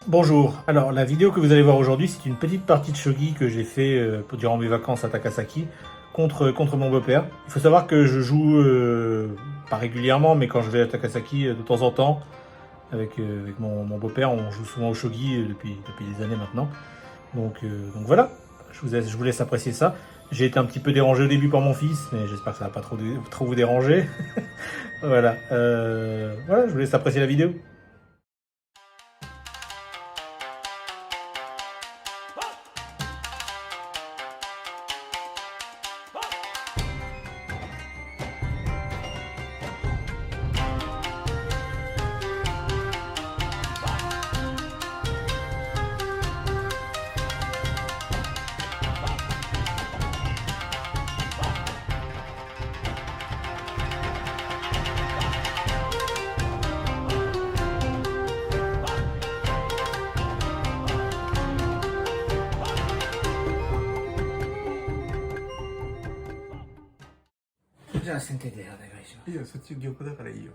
Bonjour, alors la vidéo que vous allez voir aujourd'hui, c'est une petite partie de shogi que j'ai fait durant mes vacances à Takasaki contre mon beau-père. Il faut savoir que je joue, pas régulièrement, mais quand je vais à Takasaki de temps en temps, avec mon beau-père, on joue souvent au shogi depuis des années maintenant. Donc voilà, je vous laisse apprécier ça. J'ai été un petit peu dérangé au début par mon fils, mais j'espère que ça va pas trop vous déranger. Voilà, voilà, je vous laisse apprécier la vidéo. じゃあ先手でお願いします。いいよ、そっち玉だからいいよ。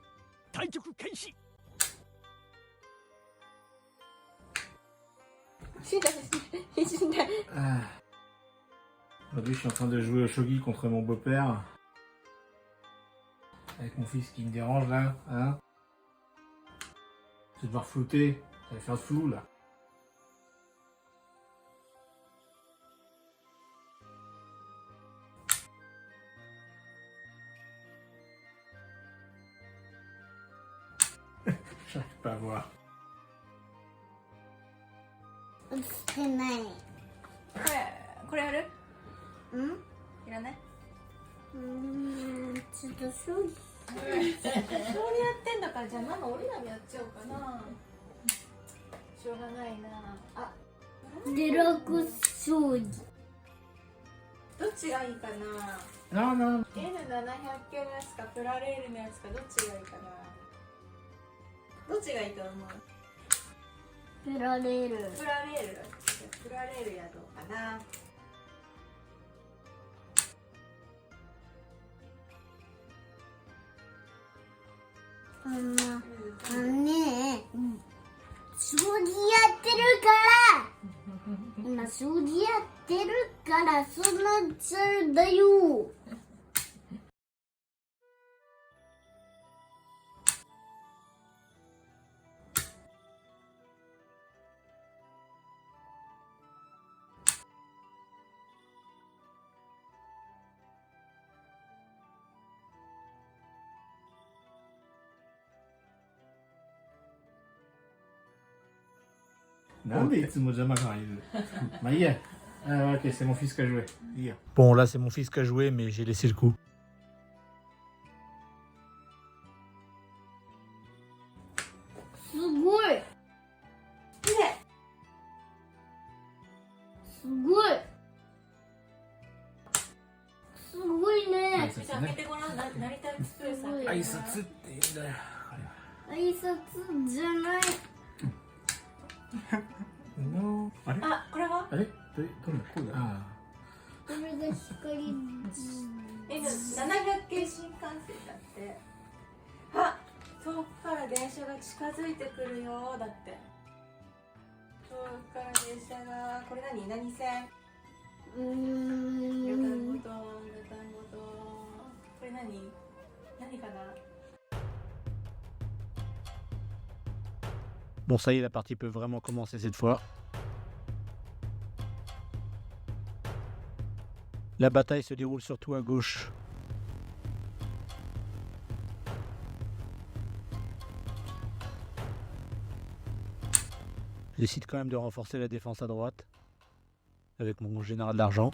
対局開始。Aujourd'hui, je suis en train de jouer au shogi contre mon beau-père. Avec mon fils qui me dérange là. Hein, je vais devoir flouter. Ça va faire flou là. J'arrive pas à voir. してない。これやる？ん？いらない？ちょっとそう。勝利やってんだからじゃあママ折り紙やっちゃおうかな。しょうがないな。あ、デラックス将棋。どっちがいいかな。Non, non. N700 系のやつかプラレールのやつかどっちがいいかな。どっちがいいと思う？プラレール。プラレール。プラレールやろうかな。あのね、将棋やってるから今将棋やってるからそうなっちゃうんだよ。Non, mais c'est mon Jama quand il veut. Maïe. Ah, ok, c'est mon fils qui a joué. Bon, là, c'est mon fils qui a joué, mais j'ai laissé le coup. すごい。すごい。すごいね。じゃあ開けてごらん。成田エクスプレス開けてごらん。挨拶って言うんだよ。挨拶じゃない。あれあ、これはあれどれこうだ。あこれが光。N700 系新幹線だって。あ、遠くから電車が近づいてくるよ。だって遠くから電車が、これ何線？旅館ごと、これ何かな。 Bon, ça y est, la partie peut vraiment commencer cette fois. La bataille se déroule surtout à gauche. Je décide quand même de renforcer la défense à droite avec mon général d'argent.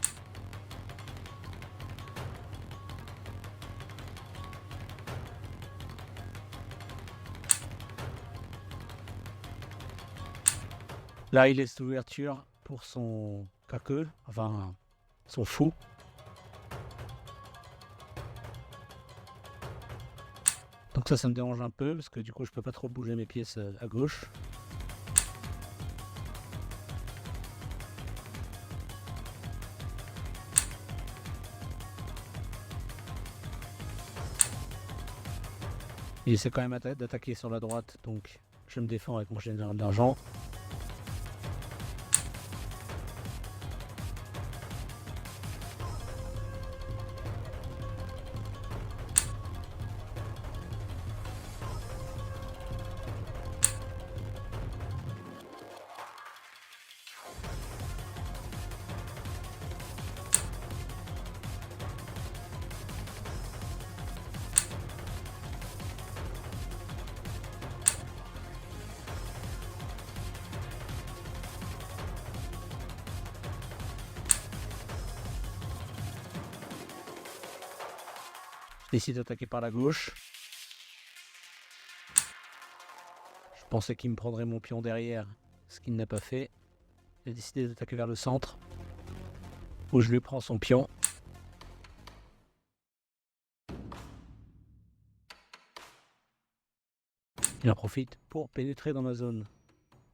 Là, il laisse l'ouverture pour son kakul, enfin son fou. Donc ça me dérange un peu parce que du coup je peux pas trop bouger mes pièces à gauche. Il essaie quand même d'attaquer sur la droite, donc je me défends avec mon général d'argent. Décide d'attaquer par la gauche. Je pensais qu'il me prendrait mon pion derrière, ce qu'il n'a pas fait. J'ai décidé d'attaquer vers le centre, où je lui prends son pion. Il en profite pour pénétrer dans ma zone.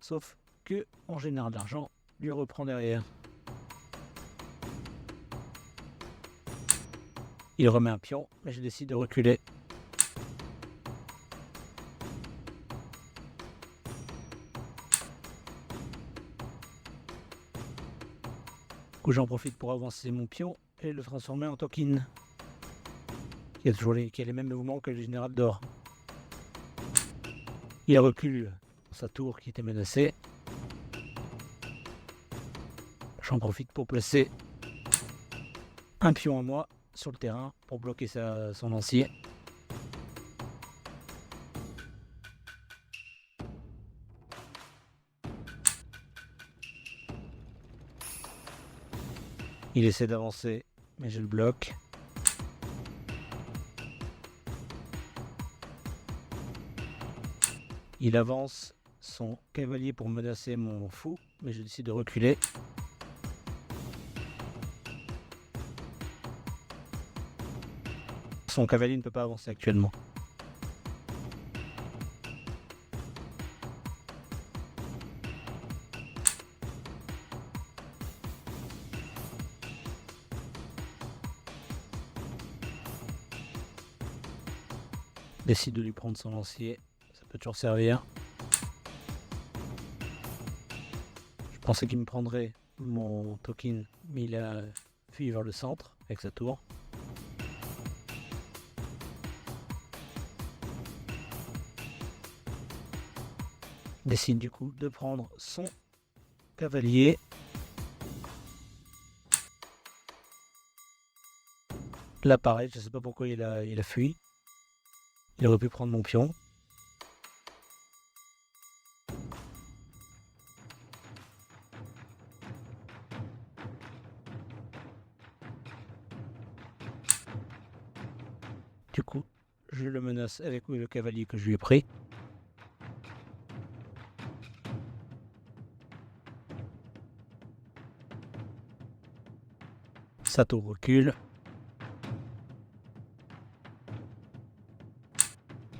Sauf que, en général d'argent, lui reprend derrière. Il remet un pion, mais je décide de reculer. Du coup, j'en profite pour avancer mon pion et le transformer en token. Qui a les mêmes mouvements que le général d'or. Il recule sa tour qui était menacée. J'en profite pour placer un pion à moi sur le terrain pour bloquer son lancier. Il essaie d'avancer, mais je le bloque. Il avance son cavalier pour menacer mon fou, mais je décide de reculer. Son cavalier ne peut pas avancer actuellement. Décide de lui prendre son lancier, ça peut toujours servir. Je pensais qu'il me prendrait mon token, mais il a fui vers le centre avec sa tour. Décide du coup de prendre son cavalier. Là pareil, je sais pas pourquoi il a fui. Il aurait pu prendre mon pion. Du coup, je le menace avec le cavalier que je lui ai pris. Sa tour recule.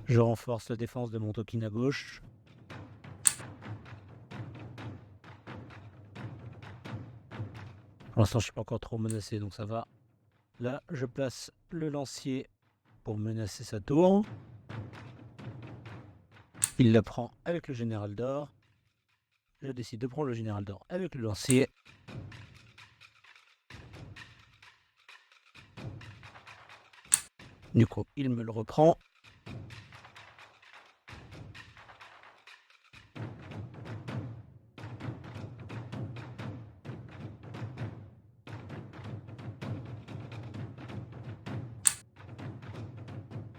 Je renforce la défense de mon token à gauche. Pour l'instant, je suis pas encore trop menacé, donc ça va. Là, je place le lancier pour menacer sa tour. Il la prend avec le général d'or. Je décide de prendre le général d'or avec le lancier. Du coup, il me le reprend.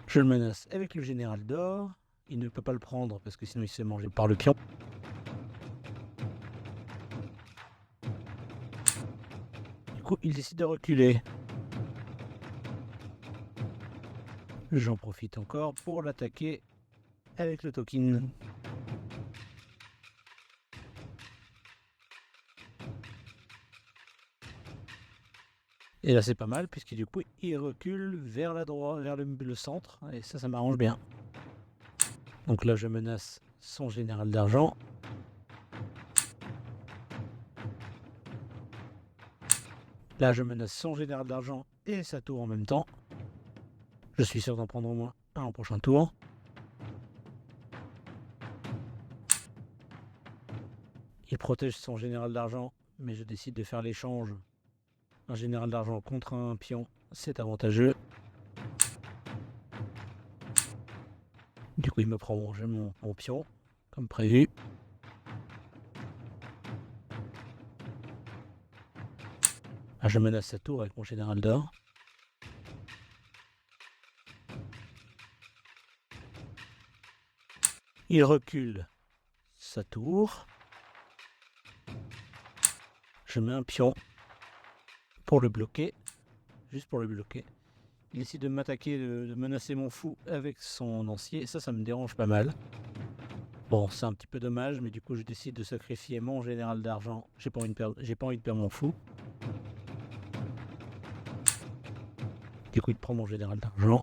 Je le menace avec le général d'or. Il ne peut pas le prendre parce que sinon il se fait manger par le pion. Du coup, il décide de reculer. J'en profite encore pour l'attaquer avec le token. Et là c'est pas mal puisque du coup il recule vers la droite, vers le centre et ça m'arrange bien. Donc là je menace son général d'argent. Là je menace son général d'argent et sa tour en même temps. Je suis sûr d'en prendre au moins un au prochain tour. Il protège son général d'argent, mais je décide de faire l'échange. Un général d'argent contre un pion, c'est avantageux. Du coup, il me prend mon pion, comme prévu. Ah, je menace sa tour avec mon général d'or. Il recule sa tour. Je mets un pion pour le bloquer, juste pour le bloquer. Il décide de m'attaquer, de menacer mon fou avec son lancier. Et ça me dérange pas mal. Bon, c'est un petit peu dommage, mais du coup, je décide de sacrifier mon général d'argent. J'ai pas envie de perdre mon fou. Du coup, il prend mon général d'argent.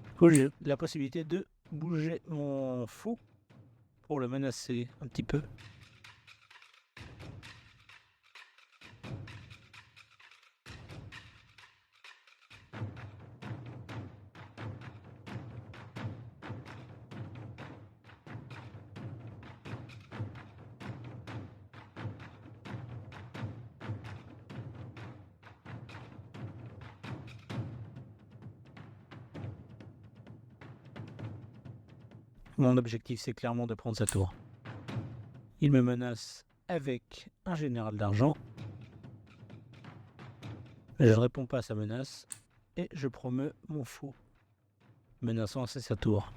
Du coup, j'ai la possibilité de bouger mon fou pour le menacer un petit peu. Mon objectif, c'est clairement de prendre sa tour. Il me menace avec un général d'argent. Je ne réponds pas à sa menace et je promeux mon fou, menaçant assez sa tour.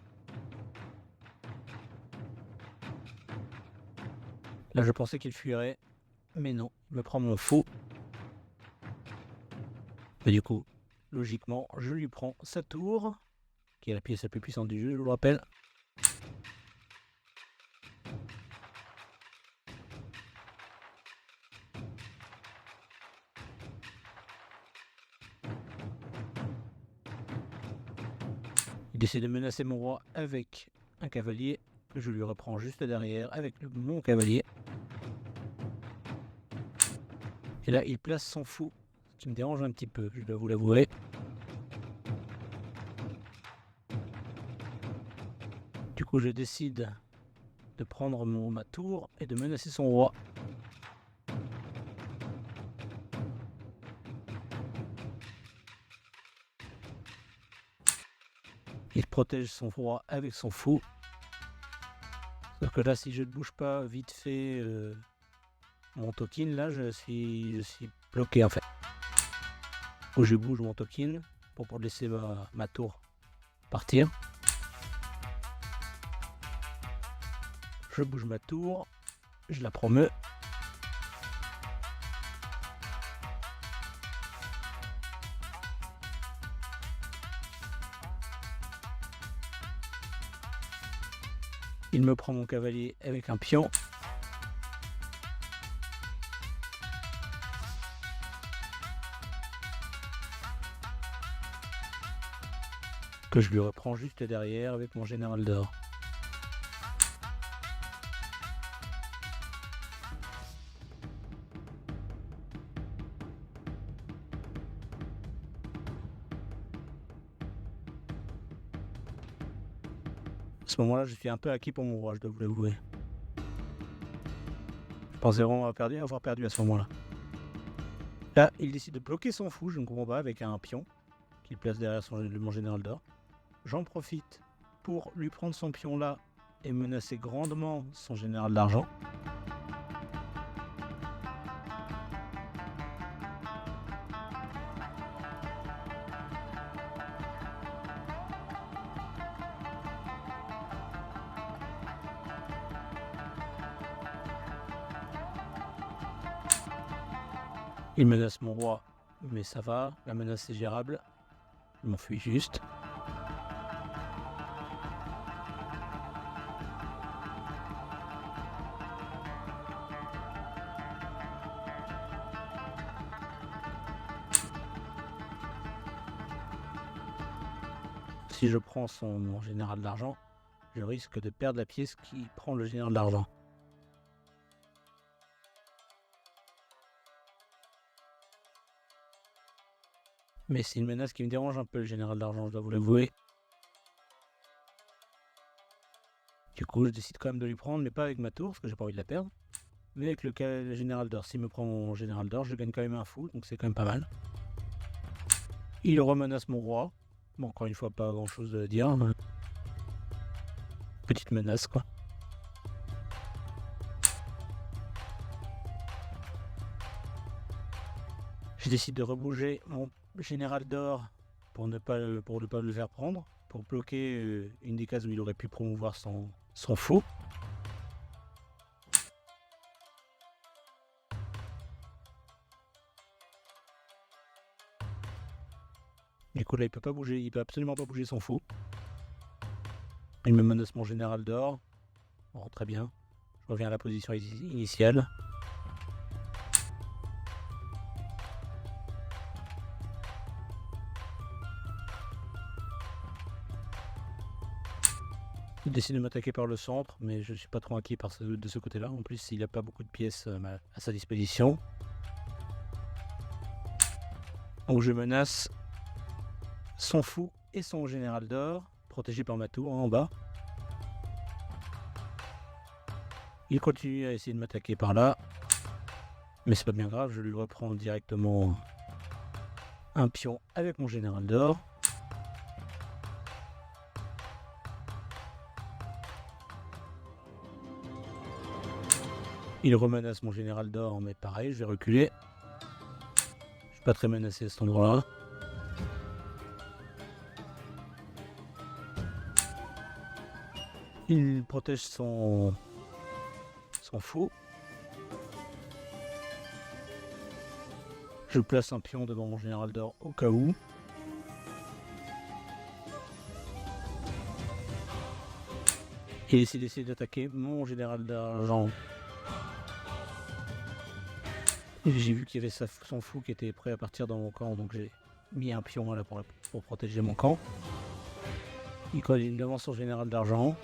Là, je pensais qu'il fuirait, mais non, il me prend mon fou. Et du coup, logiquement, je lui prends sa tour, qui est la pièce la plus puissante du jeu, je vous le rappelle. Il décide de menacer mon roi avec un cavalier que je lui reprends juste derrière avec mon cavalier. Et là, il place son fou, ce qui me dérange un petit peu, je dois vous l'avouer. Du coup, je décide de prendre ma tour et de menacer son roi. Il protège son roi avec son fou. Sauf que là, si je ne bouge pas vite fait mon token, là, je suis bloqué en fait. Où je bouge mon token pour laisser ma tour partir. Je bouge ma tour, je la promeux. Il me prend mon cavalier avec un pion. Que je lui reprends juste derrière avec mon général d'or. À ce moment-là, je suis un peu acquis pour mon roi, je dois vous l'avouer. Je pensais vraiment avoir perdu à ce moment-là. Là, il décide de bloquer son fou, je ne comprends pas, avec un pion qu'il place derrière mon général d'or. J'en profite pour lui prendre son pion là et menacer grandement son général d'argent. Il menace mon roi, mais ça va, la menace est gérable. Je m'enfuis juste. Si je prends mon général d'argent, je risque de perdre la pièce qui prend le général d'argent. Mais c'est une menace qui me dérange un peu, le général d'argent, je dois vous l'avouer. Du coup, je décide quand même de lui prendre, mais pas avec ma tour, parce que j'ai pas envie de la perdre. Mais avec le général d'or. S'il me prend mon général d'or, je gagne quand même un fou, donc c'est quand même pas mal. Il remenace mon roi. Bon, encore une fois, pas grand chose à dire. Mais... petite menace, quoi. Je décide de rebouger mon général d'or pour ne pas le faire prendre, pour bloquer une des cases où il aurait pu promouvoir son fou. Du coup là il peut pas bouger, il peut absolument pas bouger son fou. Il me menace mon général d'or. Bon, très bien. Je reviens à la position initiale. Il décide de m'attaquer par le centre, mais je ne suis pas trop inquiet de ce côté-là. En plus, il n'a pas beaucoup de pièces à sa disposition. Donc je menace son fou et son général d'or, protégé par ma tour en bas. Il continue à essayer de m'attaquer par là, mais c'est pas bien grave, je lui reprends directement un pion avec mon général d'or. Il remenace mon général d'or, mais pareil, je vais reculer. Je suis pas très menacé à cet endroit-là. Il protège son fou. Je place un pion devant mon général d'or au cas où. Il essaie d'essayer d'attaquer mon général d'argent. J'ai vu qu'il y avait son fou qui était prêt à partir dans mon camp, donc j'ai mis un pion là pour protéger mon camp. Il colle devant son général d'argent.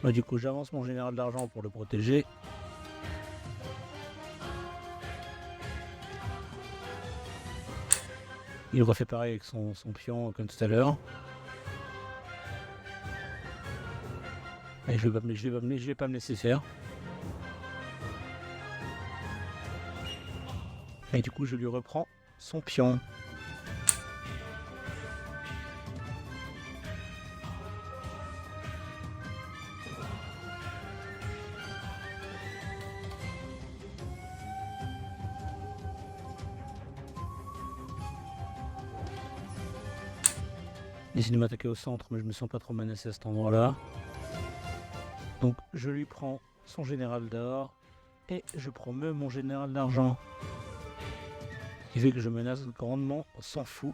Bah, du coup j'avance mon général d'argent pour le protéger. Il refait pareil avec son pion comme tout à l'heure. Et je vais pas me laisser faire. Et du coup je lui reprends son pion. Il essaie de m'attaquer au centre, mais je me sens pas trop menacé à cet endroit-là. Donc je lui prends son général d'or et je promeux mon général d'argent. Ce qui fait que je menace grandement son fou.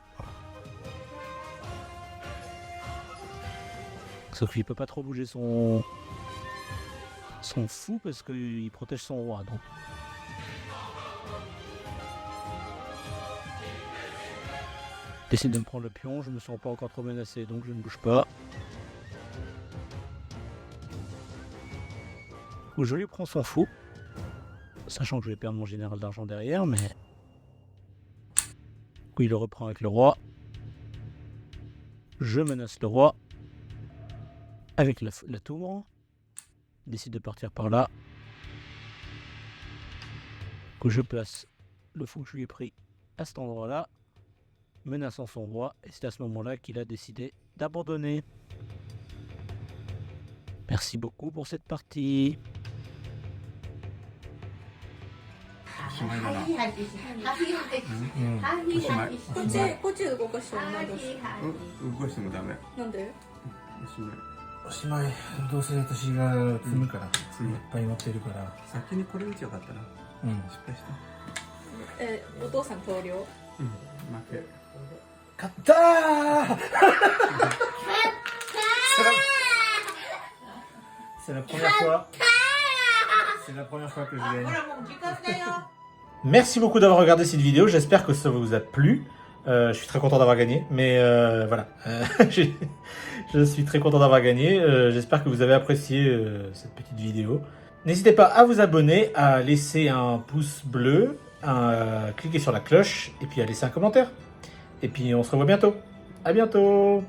Sauf qu'il peut pas trop bouger son fou parce qu'il protège son roi. Donc. Il décide de me prendre le pion, je me sens pas encore trop menacé donc je ne bouge pas. Donc je lui prends son fou, sachant que je vais perdre mon général d'argent derrière, mais il le reprend avec le roi. Je menace le roi avec la tour. Il décide de partir par là. Je place le fou que je lui ai pris à cet endroit-là, menaçant son roi, et c'est à ce moment-là qu'il a décidé d'abandonner. Merci beaucoup pour cette partie.こっち動かしてもないどうしよ動かしてもダメ。うなんでおしまい。おしまい。どうせ私が積むから、うんいっぱい乗ってるから。先にこれ打ちよかったな。うん。失敗した。お父さん投了うん。負け。勝ったーC'est la première fois. C'est la première fois que je gagne. Merci beaucoup d'avoir regardé cette vidéo. J'espère que ça vous a plu. Je suis très content d'avoir gagné. Mais voilà. Je suis très content d'avoir gagné. J'espère que vous avez apprécié cette petite vidéo. N'hésitez pas à vous abonner, à laisser un pouce bleu, à cliquer sur la cloche et puis à laisser un commentaire. Et puis on se revoit bientôt. À bientôt.